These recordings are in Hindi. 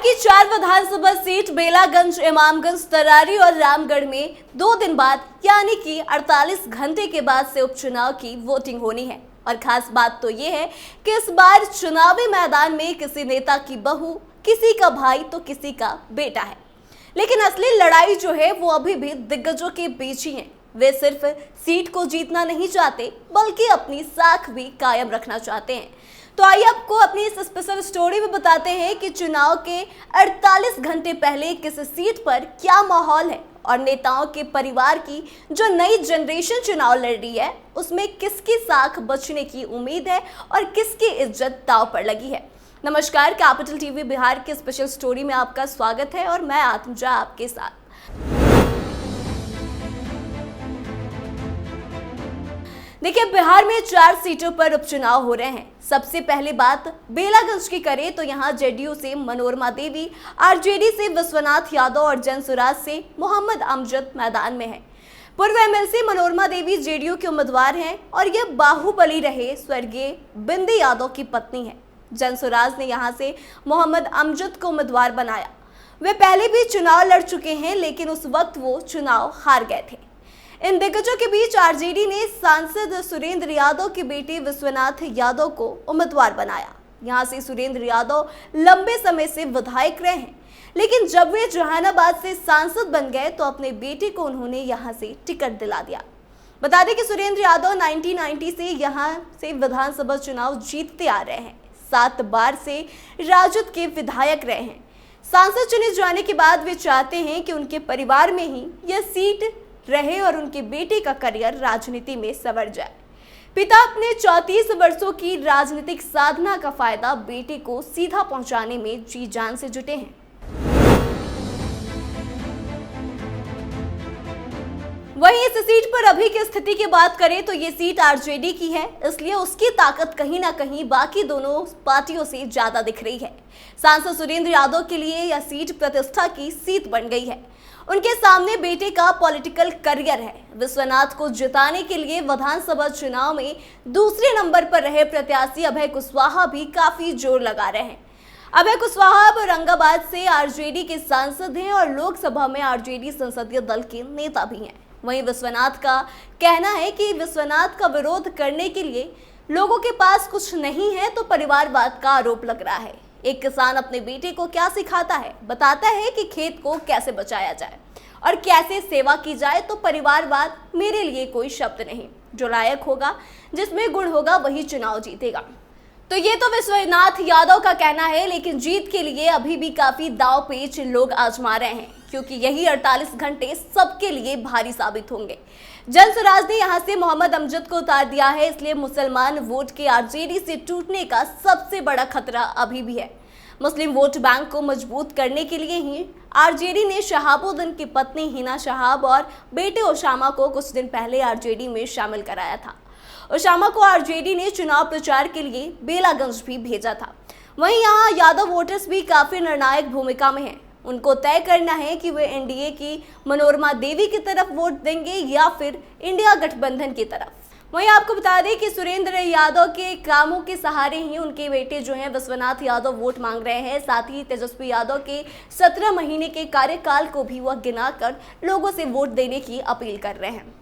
की 4 विधानसभा सीट बेलागंज, इमामगंज, तरारी और रामगढ़ में 2 दिन बाद यानी कि 48 घंटे के बाद से उपचुनाव की वोटिंग होनी है। और खास बात तो ये है कि इस बार चुनावी मैदान में किसी नेता की बहू, किसी का भाई तो किसी का बेटा है। लेकिन असली लड़ाई जो है वो अभी भी दिग्गजों के बीच ही है। वे सिर्फ सीट को जीतना नहीं चाहते बल्कि अपनी साख भी कायम रखना चाहते हैं। तो आइए आपको अपनी इस स्पेशल स्टोरी में बताते हैं कि चुनाव के 48 घंटे पहले किस सीट पर क्या माहौल है और नेताओं के परिवार की जो नई जनरेशन चुनाव लड़ रही है उसमें किसकी साख बचने की उम्मीद है और किसकी इज्जत दांव पर लगी है। नमस्कार, कैपिटल टीवी बिहार के स्पेशल स्टोरी में आपका स्वागत है और मैं आत्मजा आपके साथ। देखिए, बिहार में 4 सीटों पर उपचुनाव हो रहे हैं। सबसे पहले बात बेलागंज की करें तो यहाँ जेडीयू से मनोरमा देवी, आरजेडी से विश्वनाथ यादव और जनसुराज से मोहम्मद अमजद मैदान में है। पूर्व एमएलसी मनोरमा देवी जेडीयू के उम्मीदवार हैं और ये बाहुबली रहे स्वर्गीय बिंदी यादव की पत्नी है। जनसुराज ने यहाँ से मोहम्मद अमजद को उम्मीदवार बनाया। वे पहले भी चुनाव लड़ चुके हैं लेकिन उस वक्त वो चुनाव हार गए थे। इन दिग्गजों के बीच आरजेडी ने सांसद सुरेंद्र यादव के बेटे विश्वनाथ यादव को उम्मीदवार बनाया। यहां से सुरेंद्र यादव लंबे समय से विधायक रहे हैं, लेकिन जब वे जहानाबाद से सांसद बन गए तो अपने बेटे को उन्होंने यहां से टिकट दिला दिया। बता दें कि सुरेंद्र यादव 1990 से यहां से विधानसभा चुनाव जीतते आ रहे हैं। 7 बार से राजद के विधायक रहे हैं। सांसद चुने जाने के बाद वे चाहते हैं कि उनके परिवार में ही यह सीट रहे और उनके बेटे का करियर राजनीति में संवर जाए। पिता अपने 34 वर्षों की राजनीतिक साधना का फायदा बेटे को सीधा पहुंचाने में जी जान से जुटे हैं। वहीं इस सीट पर अभी की स्थिति की बात करें तो ये सीट आरजेडी की है, इसलिए उसकी ताकत कहीं ना कहीं बाकी दोनों पार्टियों से ज्यादा दिख रही है। सांसद सुरेंद्र यादव के लिए यह सीट प्रतिष्ठा की सीट बन गई है। उनके सामने बेटे का पॉलिटिकल करियर है। विश्वनाथ को जिताने के लिए विधानसभा चुनाव में दूसरे नंबर पर रहे प्रत्याशी अभय कुशवाहा भी काफी जोर लगा रहे हैं। अभय कुशवाहा औरंगाबाद से आरजेडी के सांसद हैं और लोकसभा में आरजेडी संसदीय दल के नेता भी हैं। वहीं विश्वनाथ का कहना है कि विश्वनाथ का विरोध करने के लिए लोगों के पास कुछ नहीं है तो परिवारवाद का आरोप लग रहा है। एक किसान अपने बेटे को क्या सिखाता है, बताता है कि खेत को कैसे बचाया जाए और कैसे सेवा की जाए, तो परिवारवाद मेरे लिए कोई शब्द नहीं। जो लायक होगा, जिसमें गुण होगा, वही चुनाव जीतेगा। तो ये तो विश्वनाथ यादव का कहना है, लेकिन जीत के लिए अभी भी काफी दाव पेच लोग आजमा रहे हैं क्योंकि यही 48 घंटे सबके लिए भारी साबित होंगे। जनसुराज ने यहां से मोहम्मद अमजद को उतार दिया है, इसलिए मुसलमान वोट के आरजेडी से टूटने का सबसे बड़ा खतरा अभी भी है। मुस्लिम वोट बैंक को मजबूत करने के लिए ही आरजेडी ने शहाबुद्दीन की पत्नी हिना शहाब और बेटे ओसामा को कुछ दिन पहले आरजेडी में शामिल कराया था। ओसामा को आरजेडी ने चुनाव प्रचार के लिए बेलागंज भी भेजा था। वहीं यहाँ यादव वोटर्स भी काफी निर्णायक भूमिका में हैं। उनको तय करना है कि वे एनडीए की मनोरमा देवी की तरफ वोट देंगे या फिर इंडिया गठबंधन की तरफ। वहीं आपको बता दें कि सुरेंद्र यादव के कामों के सहारे ही उनके बेटे जो हैं विश्वनाथ यादव वोट मांग रहे हैं। साथ ही तेजस्वी यादव के 17 महीने के कार्यकाल को भी वह गिनाकर लोगों से वोट देने की अपील कर रहे हैं।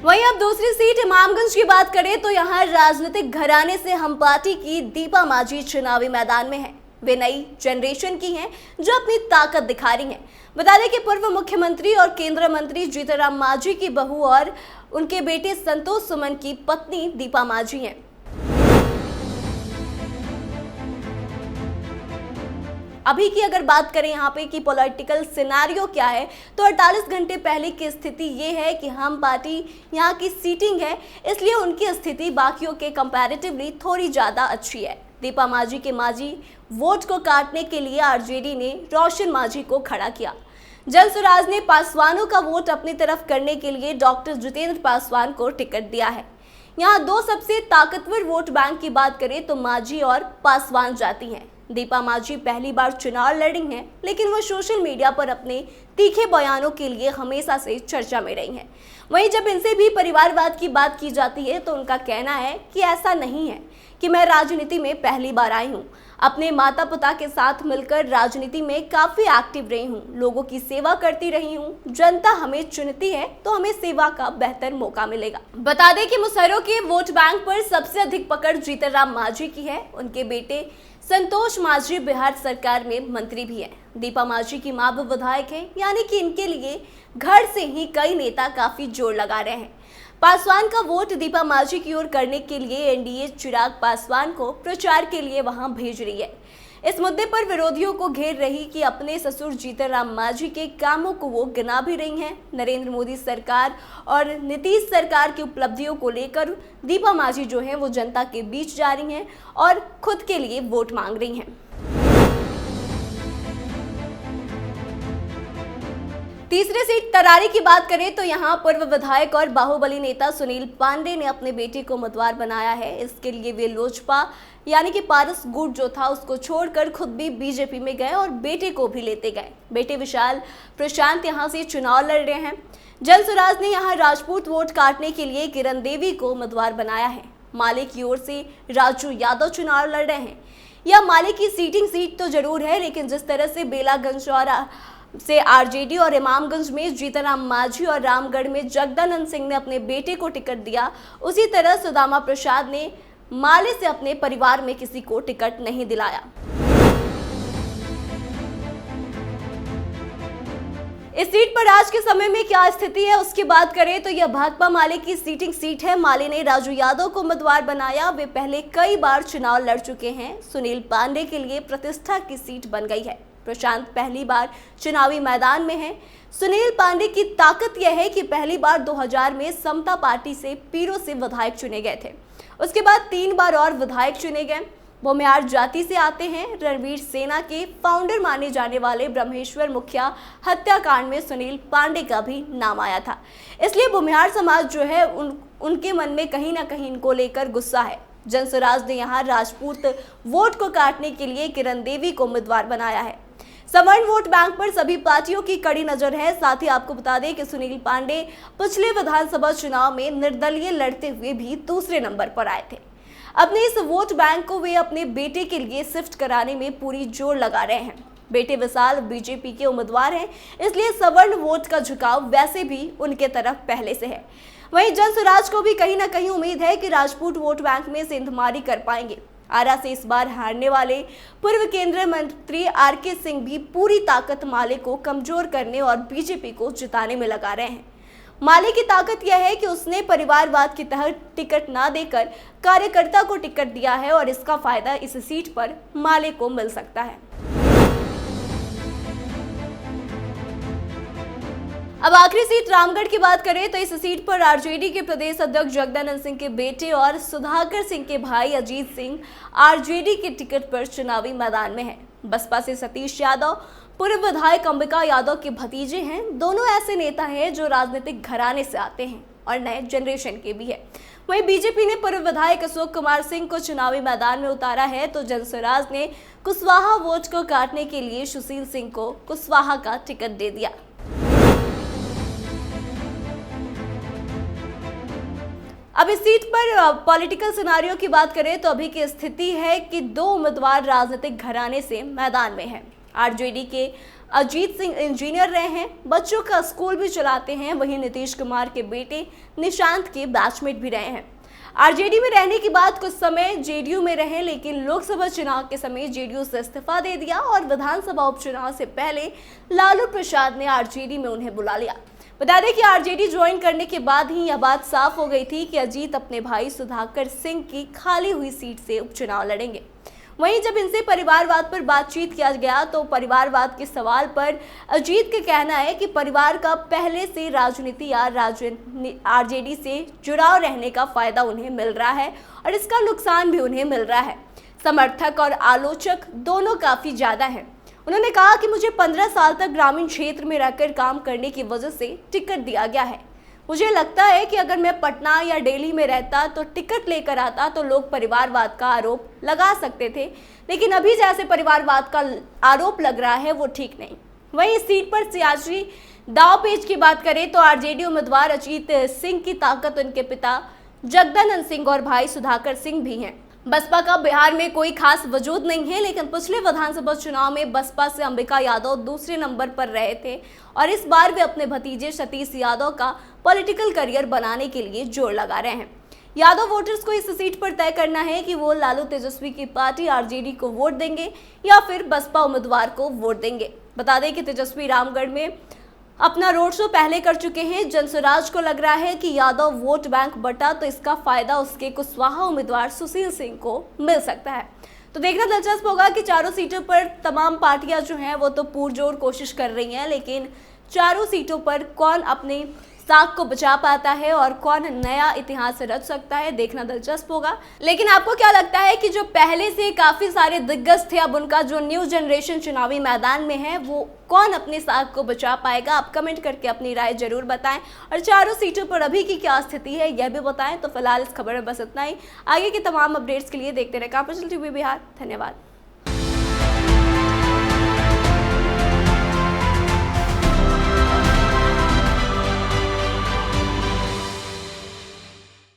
वहीं अब दूसरी सीट इमामगंज की बात करें तो यहाँ राजनीतिक घराने से हम पार्टी की दीपा मांझी चुनावी मैदान में है। वे नई जनरेशन की हैं जो अपनी ताकत दिखा रही हैं। बता दें कि पूर्व मुख्यमंत्री और केंद्रीय मंत्री जीतनराम मांझी की बहू और उनके बेटे संतोष सुमन की पत्नी दीपा मांझी हैं। अभी की अगर बात करें यहाँ पे कि पॉलिटिकल सिनेरियो क्या है तो 48 घंटे पहले की स्थिति ये है कि हम पार्टी यहाँ की सीटिंग है, इसलिए उनकी स्थिति बाकियों के कंपैरेटिवली थोड़ी ज़्यादा अच्छी है। दीपा मांझी के मांझी वोट को काटने के लिए आरजेडी ने रोशन मांझी को खड़ा किया। जनसुराज ने पासवानों का वोट अपनी तरफ करने के लिए डॉक्टर जितेंद्र पासवान को टिकट दिया है। यहाँ 2 सबसे ताकतवर वोट बैंक की बात करें तो मांझी और पासवान जाती हैं। दीपा मांझी पहली बार चुनाव लड़ी हैं, लेकिन वो सोशल मीडिया पर अपने तीखे बयानों के लिए हमेशा से चर्चा में रही हैं। वहीं जब इनसे भी परिवारवाद की बात की जाती है तो उनका कहना है कि ऐसा नहीं है कि मैं राजनीति में पहली बार आई हूँ। अपने माता पिता के साथ मिलकर राजनीति में काफी एक्टिव रही हूँ, लोगों की सेवा करती रही हूँ। जनता हमें चुनती है तो हमें सेवा का बेहतर मौका मिलेगा। बता दें कि मुसहरों के वोट बैंक पर सबसे अधिक पकड़ जीतन राम मांझी की है। उनके बेटे संतोष मांझी बिहार सरकार में मंत्री भी हैं। दीपा मांझी की मां भी विधायक है, यानी कि इनके लिए घर से ही कई नेता काफी जोर लगा रहे हैं। पासवान का वोट दीपा मांझी की ओर करने के लिए एनडीए चिराग पासवान को प्रचार के लिए वहां भेज रही है। इस मुद्दे पर विरोधियों को घेर रही कि अपने ससुर जीतन राम मांझी के कामों को वो गिना भी रही हैं। नरेंद्र मोदी सरकार और नीतीश सरकार की उपलब्धियों को लेकर दीपा मांझी जो है वो जनता के बीच जा रही हैं और खुद के लिए वोट मांग रही हैं। तीसरे सीट तरारी की बात करें तो यहां पूर्व विधायक और बाहुबली नेता सुनील पांडे ने अपने बेटे को उम्मीदवार बनाया है। इसके लिए वे लोजपा यानी कि पारस गुट जो था उसको छोड़कर खुद भी बीजेपी में गए और बेटे को भी लेते गए। बेटे विशाल प्रशांत यहां से चुनाव लड़ रहे हैं। जन स्वराज ने यहां राजपूत वोट काटने के लिए किरण देवी को उम्मीदवार बनाया है। माले की ओर से राजू यादव चुनाव लड़ रहे हैं। यह माले की सीटिंग सीट तो जरूर है, लेकिन जिस तरह से बेलागंज से आरजेडी और इमामगंज में जीतन राम मांझी और रामगढ़ में जगदानंद सिंह ने अपने बेटे को टिकट दिया, उसी तरह सुदामा प्रसाद ने माले से अपने परिवार में किसी को टिकट नहीं दिलाया। इस सीट पर आज के समय में क्या स्थिति है उसकी बात करें तो यह भाकपा माले की सीटिंग सीट है। माले ने राजू यादव को उम्मीदवार बनाया। वे पहले कई बार चुनाव लड़ चुके हैं। सुनील पांडे के लिए प्रतिष्ठा की सीट बन गई है। प्रशांत पहली बार चुनावी मैदान में है। सुनील पांडे की ताकत यह है कि पहली बार 2000 में समता पार्टी से पीरो से विधायक चुने गए थे। उसके बाद 3 बार और विधायक चुने गए। भूमिहार जाति से आते हैं। रणवीर सेना के फाउंडर माने जाने वाले ब्रह्मेश्वर मुखिया हत्याकांड में सुनील पांडे का भी नाम आया था। इसलिए भूमिहार समाज जो है उनके मन में कहीं ना कहीं इनको लेकर गुस्सा है। जन स्वराज ने यहाँ राजपूत वोट को काटने के लिए किरण देवी को उम्मीदवार बनाया है। सवर्ण वोट बैंक पर सभी पार्टियों की कड़ी नजर है। साथ ही आपको बता दें कि सुनील पांडे पिछले विधानसभा चुनाव में निर्दलीय लड़ते हुए भी दूसरे नंबर पर आए थे। अपने इस वोट बैंक को वे अपने बेटे के लिए शिफ्ट कराने में पूरी जोर लगा रहे हैं। बेटे विशाल बीजेपी के उम्मीदवार हैं, इसलिए सवर्ण वोट का झुकाव वैसे भी उनके तरफ पहले से है। वहीं जन स्वराज को भी कहीं ना कहीं उम्मीद है कि राजपूत वोट बैंक में सेंधमारी कर पाएंगे। आरा से इस बार हारने वाले पूर्व केंद्रीय मंत्री आरके सिंह भी पूरी ताकत माले को कमजोर करने और बीजेपी को जिताने में लगा रहे हैं। माले की ताकत यह है कि उसने परिवारवाद के तहत टिकट ना देकर कार्यकर्ता को टिकट दिया है और इसका फायदा इस सीट पर माले को मिल सकता है। अब आखिरी सीट रामगढ़ की बात करें तो इस सीट पर आरजेडी के प्रदेश अध्यक्ष जगदानंद सिंह के बेटे और सुधाकर सिंह के भाई अजीत सिंह आरजेडी के टिकट पर चुनावी मैदान में हैं। बसपा से सतीश यादव पूर्व विधायक अंबिका यादव के भतीजे हैं। दोनों ऐसे नेता हैं जो राजनीतिक घराने से आते हैं और नए जनरेशन के भी है। वहीं बीजेपी ने पूर्व विधायक अशोक कुमार सिंह को चुनावी मैदान में उतारा है तो जन स्वराज ने कुशवाहा वोट को काटने के लिए सुशील सिंह को कुशवाहा का टिकट दे दिया। अब इस सीट पर पॉलिटिकल सिनारियो की बात करें तो अभी की स्थिति है कि 2 उम्मीदवार राजनीतिक घराने से मैदान में हैं। आरजेडी के अजीत सिंह इंजीनियर रहे हैं, बच्चों का स्कूल भी चलाते हैं। वहीं नीतीश कुमार के बेटे निशांत के बैचमेट भी रहे हैं। आरजेडी में रहने के बाद कुछ समय जेडीयू में रहे, लेकिन लोकसभा चुनाव के समय जेडीयू से इस्तीफा दे दिया और विधानसभा उपचुनाव से पहले लालू प्रसाद ने आरजेडी में उन्हें बुला लिया। बता दें कि आरजेडी ज्वाइन करने के बाद ही यह बात साफ हो गई थी कि अजीत अपने भाई सुधाकर सिंह की खाली हुई सीट से उपचुनाव लड़ेंगे। वहीं जब इनसे परिवारवाद पर बातचीत किया गया तो परिवारवाद के सवाल पर अजीत का कहना है कि परिवार का पहले से राजनीति या आरजेडी से जुड़ाव रहने का फायदा उन्हें मिल रहा है और इसका नुकसान भी उन्हें मिल रहा है। समर्थक और आलोचक दोनों काफी ज्यादा हैं। उन्होंने कहा कि मुझे 15 साल तक ग्रामीण क्षेत्र में रहकर काम करने की वजह से टिकट दिया गया है। मुझे लगता है कि अगर मैं पटना या दिल्ली में रहता तो टिकट लेकर आता तो लोग परिवारवाद का आरोप लगा सकते थे, लेकिन अभी जैसे परिवारवाद का आरोप लग रहा है वो ठीक नहीं। वहीं इस सीट पर सियासी दांवपेच की बात करें तो आरजेडी उम्मीदवार अजीत सिंह की ताकत उनके पिता जगदानंद सिंह और भाई सुधाकर सिंह भी हैं। बसपा का बिहार में कोई खास वजूद नहीं है, लेकिन पिछले विधानसभा चुनाव में बसपा से अंबिका यादव दूसरे नंबर पर रहे थे और इस बार वे अपने भतीजे सतीश यादव का पॉलिटिकल करियर बनाने के लिए जोर लगा रहे हैं। यादव वोटर्स को इस सीट पर तय करना है कि वो लालू तेजस्वी की पार्टी आरजेडी को वोट देंगे या फिर बसपा उम्मीदवार को वोट देंगे। बता दें कि तेजस्वी रामगढ़ में अपना रोड शो पहले कर चुके हैं। जनसुराज को लग रहा है कि यादव वोट बैंक बटा तो इसका फायदा उसके कुशवाहा उम्मीदवार सुशील सिंह को मिल सकता है। तो देखना दिलचस्प होगा कि चारों सीटों पर तमाम पार्टियां जो हैं वो तो पुरजोर कोशिश कर रही हैं, लेकिन चारों सीटों पर कौन अपने साख को बचा पाता है और कौन नया इतिहास रच सकता है, देखना दिलचस्प होगा। लेकिन आपको क्या लगता है कि जो पहले से काफी सारे दिग्गज थे अब उनका जो न्यू जनरेशन चुनावी मैदान में है वो कौन अपने साख को बचा पाएगा? आप कमेंट करके अपनी राय जरूर बताएं और चारों सीटों पर अभी की क्या स्थिति है यह भी बताएं। तो फिलहाल इस खबर में बस इतना ही। आगे की तमाम अपडेट्स के लिए देखते रहे कैपिटल टीवी बिहार। धन्यवाद।